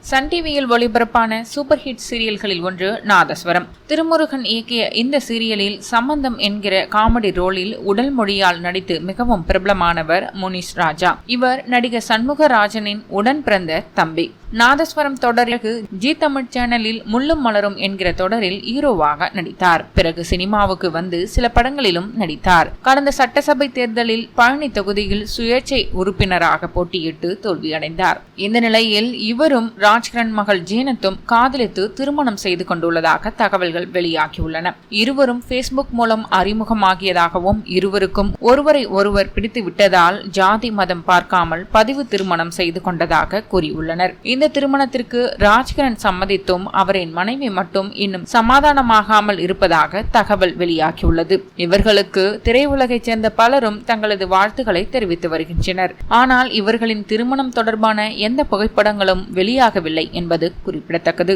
Sun டிவியில் ஒளிபரப்பான super hit சீரியல்களில் ஒன்று நாதஸ்வரம். திருமுருகன் இயக்கிய இந்த சீரியலில் சம்பந்தம் என்கிற காமெடி ரோலில் உடல் மொழியால் நடித்து மிகவும் பிரபலமானவர் முனிஷ் ராஜா. இவர் நடிகர் சண்முகராஜனின் உடன் பிறந்த தம்பி. நாதஸ்வரம் தொடருக்கு ஜி தமிழ் சேனலில் முள்ளும் மலரும் என்கிற தொடரில் ஹீரோவாக நடித்தார். பிறகு சினிமாவுக்கு வந்து சில படங்களிலும் நடித்தார். கடந்த சட்டசபை தேர்தலில் பழனி தொகுதியில் சுயேட்சை உறுப்பினராக போட்டியிட்டு தோல்வியடைந்தார். இந்த நிலையில் இவரும் ராஜ்கிரண் மகள் ஜீனத்தும் காதலித்து திருமணம் செய்து கொண்டுள்ளதாக தகவல்கள் வெளியாகியுள்ளன. இருவரும் பேஸ்புக் மூலம் அறிமுகமாகியதாகவும் இருவருக்கும் ஒருவரை ஒருவர் பிடித்து விட்டதால் ஜாதி மதம் பார்க்காமல் பதிவு திருமணம் செய்து கொண்டதாக கூறியுள்ளனர். இந்த திருமணத்திற்கு ராஜ்கிரண் சம்மதித்தும் அவரின் மனைவி மட்டும் இன்னும் சமாதானமாகாமல் இருப்பதாக தகவல் வெளியாகியுள்ளது. இவர்களுக்கு திரையுலகைச் சேர்ந்த பலரும் தங்களது வாழ்த்துக்களை தெரிவித்து வருகின்றனர். ஆனால் இவர்களின் திருமணம் தொடர்பான எந்த புகைப்படங்களும் வெளியாகவில்லை என்பது குறிப்பிடத்தக்கது.